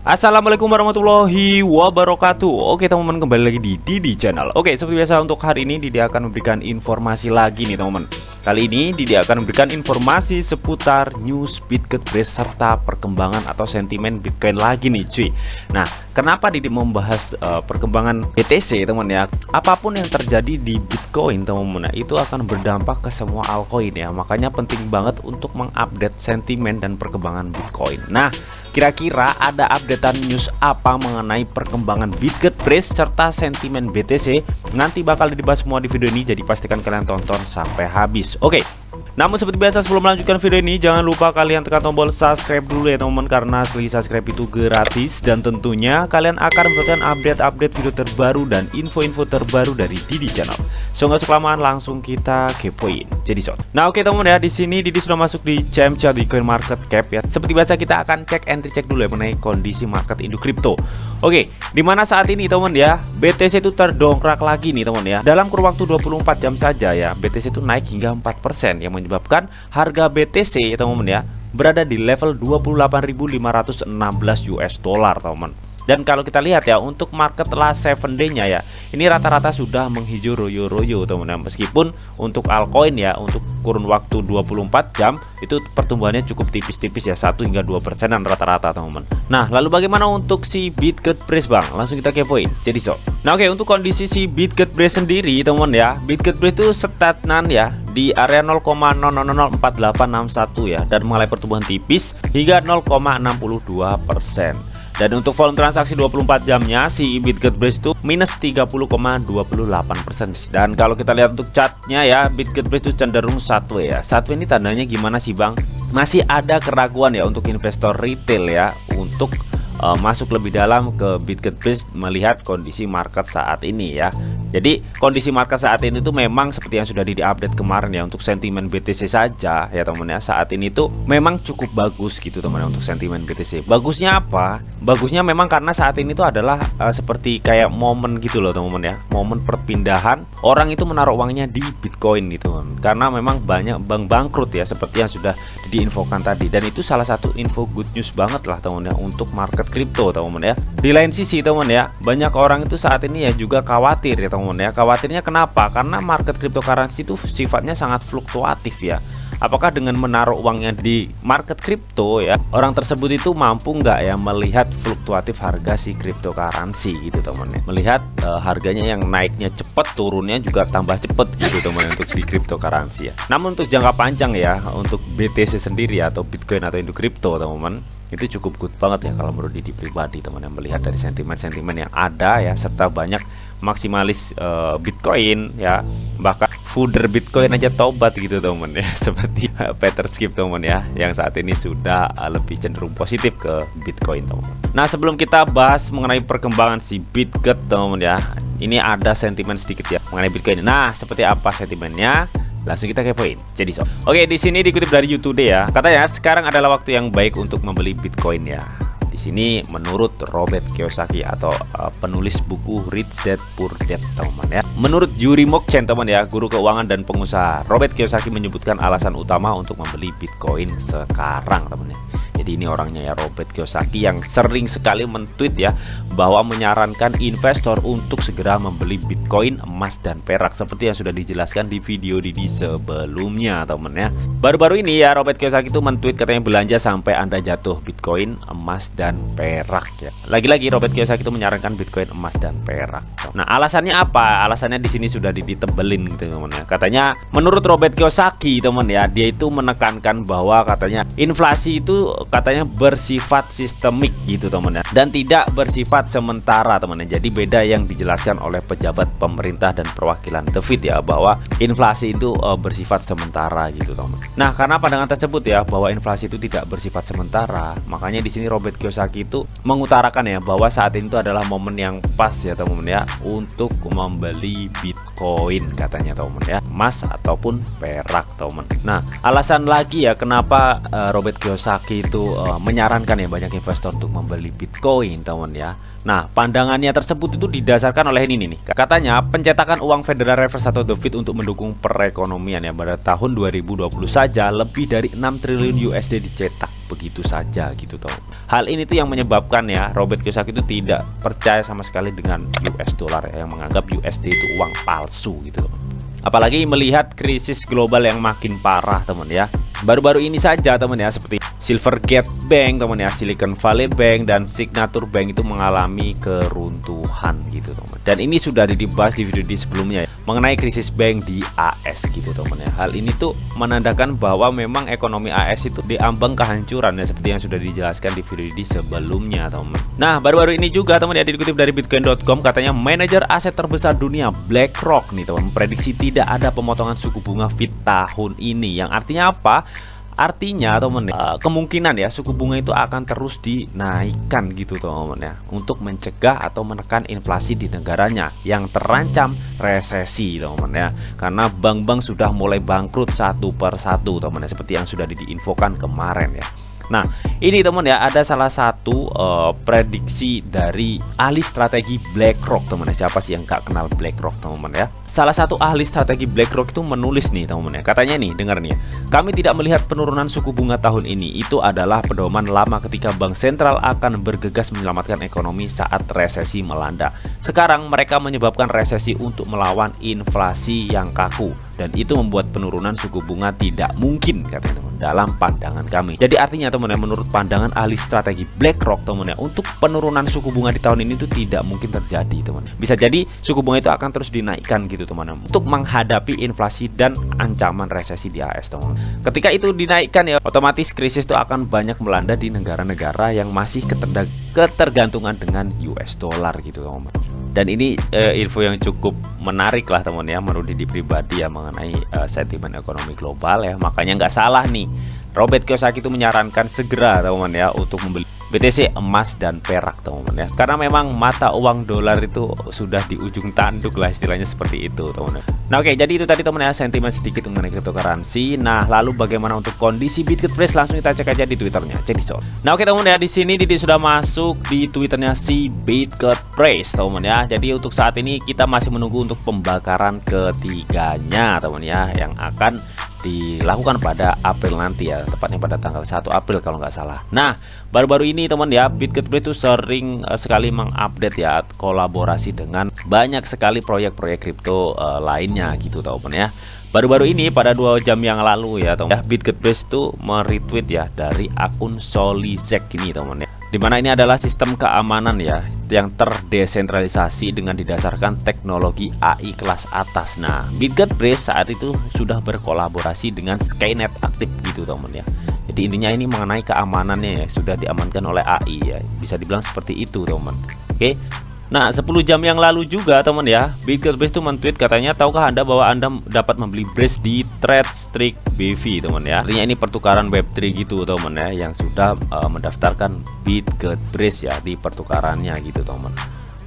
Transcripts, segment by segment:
Assalamualaikum warahmatullahi wabarakatuh. Oke teman-teman, kembali lagi di Didi Channel. Oke, seperti biasa untuk hari ini Didi akan memberikan informasi lagi nih teman-teman. Kali ini Didi akan memberikan informasi seputar news BitGetBrace serta perkembangan atau sentimen Bitcoin lagi nih cuy. Nah, kenapa Didi membahas perkembangan BTC teman ya? Apapun yang terjadi di Bitcoin teman-teman, itu akan berdampak ke semua altcoin ya. Makanya penting banget untuk mengupdate sentimen dan perkembangan Bitcoin. Nah, kira-kira ada updatean news apa mengenai perkembangan BitGetBrace serta sentimen BTC? Nanti bakal dibahas semua di video ini, jadi pastikan kalian tonton sampai habis. Oke. Namun seperti biasa, sebelum melanjutkan video ini, jangan lupa kalian tekan tombol subscribe dulu ya teman-teman, karena sekali subscribe itu gratis dan tentunya kalian akan mendapatkan update-update video terbaru dan info-info terbaru dari Didi Channel. So nggak usah kelamaan, langsung kita kepoin. Jadi so. Nah oke teman-teman ya, di sini Didi sudah masuk di CMC di Coin Market Cap ya. Seperti biasa kita akan cek and recheck dulu ya mengenai kondisi market induk kripto. Oke, dimana saat ini teman ya, BTC itu terdongkrak lagi nih teman ya. Dalam kurun waktu 24 jam saja ya, BTC itu naik hingga 4% yang menyebabkan harga BTC ya teman-teman ya berada di level 28.516 US dollar teman. Dan kalau kita lihat ya, untuk market last 7 day-nya ya, ini rata-rata sudah menghijau royo-royo teman-teman. Meskipun untuk altcoin ya, untuk kurun waktu 24 jam itu pertumbuhannya cukup tipis-tipis ya, 1 hingga 2%-an rata-rata teman-teman. Nah, lalu bagaimana untuk si BitGetBrace Bang? Langsung kita kepoin. Jadi so. Nah, oke, untuk kondisi si BitGetBrace sendiri teman ya, BitGetBrace itu stagnan ya di area 0,004861 ya, dan mengalami pertumbuhan tipis hingga 0,62%. Dan untuk volume transaksi 24 jamnya si BitGetBrace itu minus 30,28%. Dan kalau kita lihat untuk chartnya ya, BitGetBrace itu cenderung sideways ya. Sideways ini tandanya gimana sih Bang? Masih ada keraguan ya untuk investor retail ya untuk masuk lebih dalam ke BitGetBrace melihat kondisi market saat ini ya. Jadi kondisi market saat ini tuh memang seperti yang sudah di-update kemarin ya, untuk sentimen BTC saja ya teman ya, saat ini tuh memang cukup bagus gitu teman ya untuk sentimen BTC. Bagusnya apa? Bagusnya memang karena saat ini tuh adalah seperti kayak momen gitu loh teman-teman ya, momen perpindahan orang itu menaruh uangnya di Bitcoin gitu teman. Karena memang banyak bank bangkrut ya, seperti yang sudah diinfokan tadi, dan itu salah satu info good news banget lah teman ya untuk market kripto teman-teman ya. Di lain sisi teman ya, banyak orang itu saat ini ya juga khawatir ya teman ya. Khawatirnya kenapa? Karena market cryptocurrency itu sifatnya sangat fluktuatif ya. Apakah dengan menaruh uangnya di market kripto ya, orang tersebut itu mampu nggak ya melihat fluktuatif harga si cryptocurrency gitu teman ya. Melihat harganya yang naiknya cepat, turunnya juga tambah cepat gitu teman untuk di cryptocurrency ya. Namun untuk jangka panjang ya, untuk BTC sendiri atau Bitcoin atau induk kripto teman-teman, itu cukup good banget ya kalau menurut Didi pribadi teman yang melihat dari sentimen-sentimen yang ada ya, serta banyak maksimalis Bitcoin ya, bahkan founder Bitcoin aja tobat gitu teman ya, seperti Peter Schiff teman ya, yang saat ini sudah lebih cenderung positif ke Bitcoin teman. Nah, sebelum kita bahas mengenai perkembangan si BitGet teman ya, ini ada sentimen sedikit ya mengenai Bitcoin. Nah, seperti apa sentimennya? Langsung kita kepoin. Jadi so. Oke, di sini dikutip dari YouTube ya. Katanya sekarang adalah waktu yang baik untuk membeli Bitcoin ya. Di sini menurut Robert Kiyosaki atau penulis buku Rich Dad Poor Dad teman ya. Menurut Yuri Mokchen teman ya, guru keuangan dan pengusaha, Robert Kiyosaki menyebutkan alasan utama untuk membeli Bitcoin sekarang teman ya. Jadi ini orangnya ya, Robert Kiyosaki, yang sering sekali men-tweet ya bahwa menyarankan investor untuk segera membeli Bitcoin, emas dan perak, seperti yang sudah dijelaskan di video Didi sebelumnya teman ya. Baru-baru ini ya Robert Kiyosaki itu men-tweet katanya belanja sampai Anda jatuh Bitcoin, emas dan perak ya. Lagi-lagi Robert Kiyosaki itu menyarankan Bitcoin, emas dan perak. Nah, alasannya apa? Alasannya di sini sudah ditebelin gitu teman ya. Katanya menurut Robert Kiyosaki teman ya, dia itu menekankan bahwa katanya inflasi itu katanya bersifat sistemik gitu teman ya, dan tidak bersifat sementara teman ya. Jadi beda yang dijelaskan oleh pejabat pemerintah dan perwakilan The Fed ya, bahwa inflasi itu bersifat sementara gitu teman. Nah, karena pandangan tersebut ya bahwa inflasi itu tidak bersifat sementara, makanya di sini Robert Kiyosaki itu mengutarakan ya bahwa saat ini itu adalah momen yang pas ya teman ya untuk membeli Bitcoin Bitcoin katanya teman ya, emas ataupun perak teman. Nah, alasan lagi ya kenapa Robert Kiyosaki itu menyarankan ya banyak investor untuk membeli Bitcoin teman ya. Nah, pandangannya tersebut itu didasarkan oleh ini nih. Katanya pencetakan uang Federal Reserve atau The Fed untuk mendukung perekonomian ya pada tahun 2020 saja lebih dari 6 triliun USD dicetak begitu saja gitu toh. Hal ini tuh yang menyebabkan ya Robert Kiyosaki itu tidak percaya sama sekali dengan US dollar ya, yang menganggap USD itu uang palsu gitu. Apalagi melihat krisis global yang makin parah teman ya. Baru-baru ini saja teman ya, seperti Silvergate Bank teman ya, Silicon Valley Bank dan Signature Bank itu mengalami keruntuhan gitu teman. Dan ini sudah dibahas di video di sebelumnya ya, mengenai krisis bank di AS gitu teman ya. Hal ini tuh menandakan bahwa memang ekonomi AS itu diambang kehancuran ya, seperti yang sudah dijelaskan di video di sebelumnya teman. Nah, baru-baru ini juga teman ya, dikutip dari bitcoin.com, katanya manajer aset terbesar dunia BlackRock nih teman memprediksi tidak ada pemotongan suku bunga Fed tahun ini. Yang artinya apa? Artinya teman ya, kemungkinan ya suku bunga itu akan terus dinaikkan gitu teman ya, untuk mencegah atau menekan inflasi di negaranya yang terancam resesi teman ya, karena bank-bank sudah mulai bangkrut satu per satu teman ya, seperti yang sudah diinfokan kemarin ya. Nah, ini teman ya, ada salah satu prediksi dari ahli strategi BlackRock teman ya. Siapa sih yang gak kenal BlackRock teman ya? Salah satu ahli strategi BlackRock itu menulis nih teman ya. Katanya nih, dengar nih ya. Kami tidak melihat penurunan suku bunga tahun ini. Itu adalah pedoman lama ketika bank sentral akan bergegas menyelamatkan ekonomi saat resesi melanda. Sekarang mereka menyebabkan resesi untuk melawan inflasi yang kaku, dan itu membuat penurunan suku bunga tidak mungkin katanya teman dalam pandangan kami. Jadi artinya teman ya, menurut pandangan ahli strategi BlackRock teman ya, untuk penurunan suku bunga di tahun ini itu tidak mungkin terjadi teman. Bisa jadi suku bunga itu akan terus dinaikkan gitu teman, untuk menghadapi inflasi dan ancaman resesi di AS teman. Ketika itu dinaikkan ya, otomatis krisis itu akan banyak melanda di negara-negara yang masih ketergantungan dengan US dollar gitu teman. Dan ini info yang cukup menarik lah teman ya, menurut Didi pribadi ya, mengenai sentimen ekonomi global ya. Makanya nggak salah nih Robert Kiyosaki itu menyarankan segera teman ya untuk membeli BTC, emas dan perak teman ya, karena memang mata uang dolar itu sudah di ujung tanduk lah istilahnya seperti itu teman. Nah oke, jadi itu tadi teman ya, sentimen sedikit mengenai cryptocurrency. Nah, lalu bagaimana untuk kondisi Bitget Praise? Langsung kita cek aja di Twitternya Cedisol. Nah oke teman ya, di sini Didi sudah masuk di Twitternya si Bitget Praise teman ya. Jadi untuk saat ini kita masih menunggu untuk pembakaran ketiganya teman ya, yang akan dilakukan pada April nanti ya, tepatnya pada tanggal 1 April kalau nggak salah. Nah, baru-baru ini teman ya, Bitget Praise itu sering sekali mengupdate ya, kolaborasi dengan banyak sekali proyek-proyek kripto lainnya gitu teman ya. Baru-baru ini pada 2 jam yang lalu ya teman ya, Bitget Praise itu meretweet ya dari akun Solizek ini teman ya, dimana ini adalah sistem keamanan ya yang terdesentralisasi dengan didasarkan teknologi AI kelas atas. Nah, Bitget Praise saat itu sudah berkolaborasi dengan Skynet aktif gitu teman ya. Jadi intinya ini mengenai keamanannya ya, sudah diamankan oleh AI ya, bisa dibilang seperti itu teman. Oke. Nah, 10 jam yang lalu juga teman ya, Bitget Praise itu men-tweet katanya, tahukah Anda bahwa Anda dapat membeli Brace di TradeStreak BV teman ya. Artinya ini pertukaran Web3 gitu teman ya, yang sudah mendaftarkan Bitget Praise ya di pertukarannya gitu teman.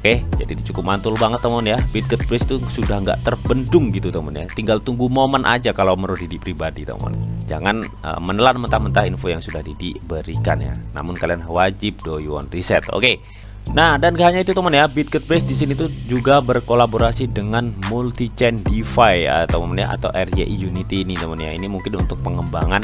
Oke, jadi cukup mantul banget teman ya. Bitget Praise itu sudah nggak terbendung gitu teman ya. Tinggal tunggu momen aja kalau menurut Didi pribadi teman. Jangan menelan mentah-mentah info yang sudah Didi berikan ya. Namun kalian wajib do you want reset. Oke. Nah, dan gak hanya itu teman ya, Bitget Praise di sini tuh juga berkolaborasi dengan multi-chain DeFi atau RYI Unity ini teman ya. Ini mungkin untuk pengembangan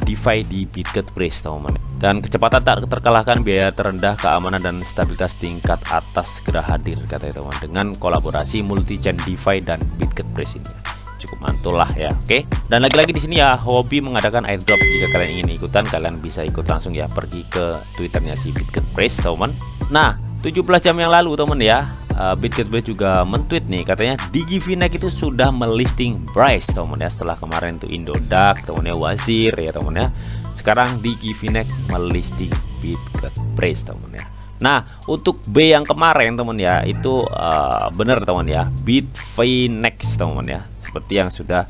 DeFi di Bitget Praise teman. Dan kecepatan tak terkalahkan, biaya terendah, keamanan dan stabilitas tingkat atas segera hadir katanya teman, dengan kolaborasi multi-chain DeFi dan Bitget Praise ini. Cukup mantul lah ya. Oke. Dan lagi-lagi di sini ya, Hobi mengadakan airdrop. Jika kalian ingin ikutan, kalian bisa ikut langsung ya, pergi ke Twitternya si Bitget Praise teman. Nah, 17 jam yang lalu teman ya, Bitget Praise juga men-tweet nih, katanya DigiVinex itu sudah melisting Brace teman ya, setelah kemarin tuh Indodax teman ya, Wazir ya teman ya. Sekarang DigiVinex melisting Bitget Praise teman ya. Nah, untuk B yang kemarin teman ya, itu bener teman ya, Bitfinex teman ya, seperti yang sudah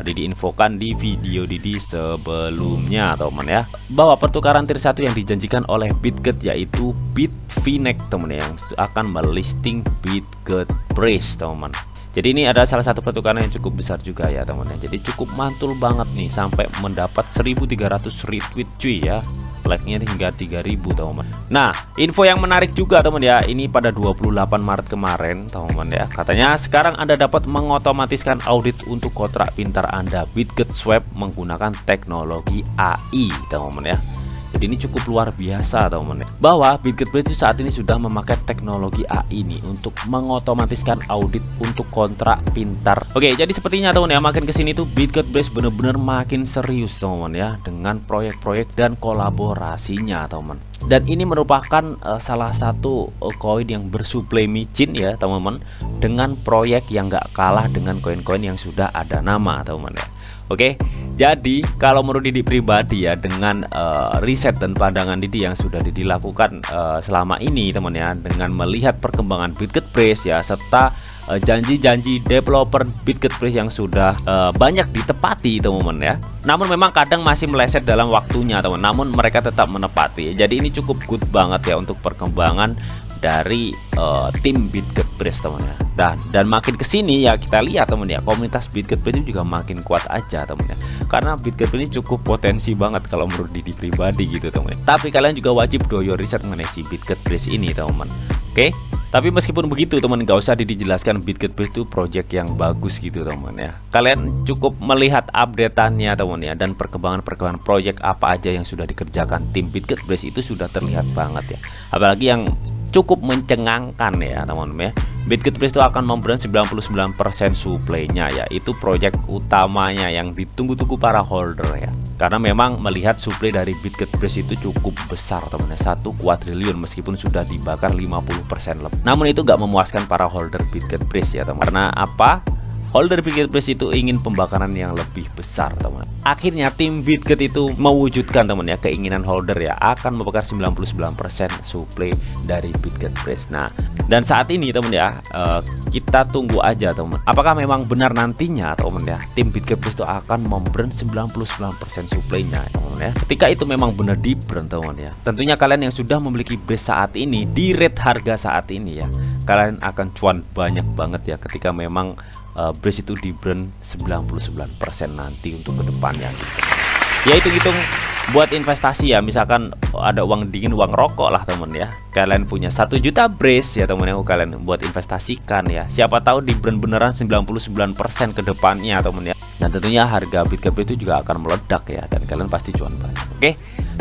Didi infokan di video Didi sebelumnya teman ya, bahwa pertukaran tier 1 yang dijanjikan oleh Bitget yaitu Bitfinex teman ya, yang akan melisting Bitget Praise teman. Jadi ini ada salah satu pertukaran yang cukup besar juga ya teman-teman. Jadi cukup mantul banget nih sampai mendapat 1300 retweet cuy ya. Like-nya hingga 3000 teman-teman. Nah, info yang menarik juga teman ya. Ini pada 28 Maret kemarin teman-teman ya. Katanya sekarang Anda dapat mengotomatiskan audit untuk kontrak pintar Anda BitGetSwap menggunakan teknologi AI teman-teman ya. Jadi ini cukup luar biasa teman-teman, bahwa BitGetBrace itu saat ini sudah memakai teknologi AI ini untuk mengotomatiskan audit untuk kontrak pintar. Oke, jadi sepertinya teman ya, makin kesini tuh BitGetBrace bener-bener makin serius teman ya dengan proyek-proyek dan kolaborasinya teman. Dan ini merupakan salah satu koin yang bersuplai micin ya teman-teman, dengan proyek yang gak kalah dengan koin-koin yang sudah ada nama teman ya. Oke, jadi kalau menurut Didi pribadi ya, dengan riset dan pandangan Didi yang sudah Didi lakukan selama ini teman ya, dengan melihat perkembangan BitGetBrace ya, serta janji-janji developer BitGetBrace yang sudah banyak ditepati teman-teman ya. Namun memang kadang masih meleset dalam waktunya teman, namun mereka tetap menepati. Jadi ini cukup good banget ya untuk perkembangan dari tim BitGetBrace teman ya. Dan makin kesini ya kita lihat teman ya, komunitas BitGetBrace juga makin kuat aja teman ya. Karena BitGetBrace ini cukup potensi banget kalau menurut Didi pribadi gitu teman. Tapi kalian juga wajib do your riset mengenai si BitGetBrace ini teman. Oke. Tapi meskipun begitu teman, gak usah dijelaskan BitGetBrace itu project yang bagus gitu teman ya. Kalian cukup melihat updateannya teman ya, dan perkembangan project apa aja yang sudah dikerjakan tim BitGetBrace itu sudah terlihat banget ya. Apalagi yang cukup mencengangkan ya teman-teman ya, BitGetBrace itu akan membrand 99% supply-nya ya. Itu project utamanya yang ditunggu-tunggu para holder ya. Karena memang melihat supply dari BitGetBrace itu cukup besar teman ya, 1 kuadriliun meskipun sudah dibakar 50% lebih. Namun itu gak memuaskan para holder BitGetBrace ya teman. Karena apa? Holder BitGetBrace itu ingin pembakaran yang lebih besar teman. Akhirnya tim BitGet itu mewujudkan teman ya keinginan holder ya, akan membakar 99% supply dari BitGetBrace. Nah, dan saat ini teman ya, kita tunggu aja teman, apakah memang benar nantinya teman ya, tim BitGetBrace itu akan membrand 99% supply-nya teman ya. Ketika itu memang benar di brand teman ya, tentunya kalian yang sudah memiliki base saat ini di rate harga saat ini ya, kalian akan cuan banyak banget ya ketika memang Brace itu di brand 99% nanti untuk kedepannya gitu. Ya hitung-hitung buat investasi ya, misalkan ada uang dingin, uang rokok lah temen ya, kalian punya 1 juta Brace ya temen ya, kalian buat investasikan ya, siapa tahu di brand beneran 99% ke depannya temen ya. Dan tentunya harga BitGetBrace itu juga akan meledak ya, dan kalian pasti cuan banyak. Oke,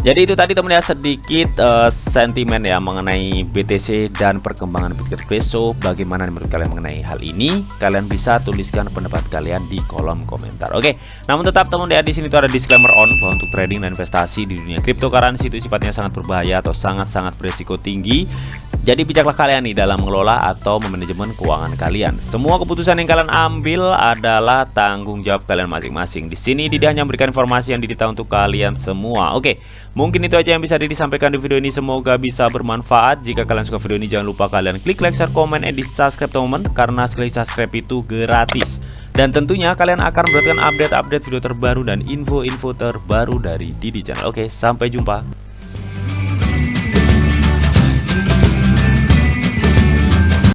jadi itu tadi temen ya, sedikit sentimen ya mengenai BTC dan perkembangan BitGetBrace. So bagaimana menurut kalian mengenai hal ini? Kalian bisa tuliskan pendapat kalian di kolom komentar. Oke, namun tetap temen ya, di sini tuh ada disclaimer on bahwa untuk trading dan investasi di dunia cryptocurrency itu sifatnya sangat berbahaya atau sangat-sangat beresiko tinggi. Jadi bijaklah kalian nih dalam mengelola atau memanajemen keuangan kalian. Semua keputusan yang kalian ambil adalah tanggung jawab kalian masing-masing. Di sini Didi hanya memberikan informasi yang Didi tahu untuk kalian semua. Oke, mungkin itu aja yang bisa Didi sampaikan di video ini. Semoga bisa bermanfaat. Jika kalian suka video ini, jangan lupa kalian klik like, share, komen, and di subscribe teman-teman, karena sekali subscribe itu gratis. Dan tentunya kalian akan mendapatkan update-update video terbaru dan info-info terbaru dari Didi Channel. Oke, sampai jumpa.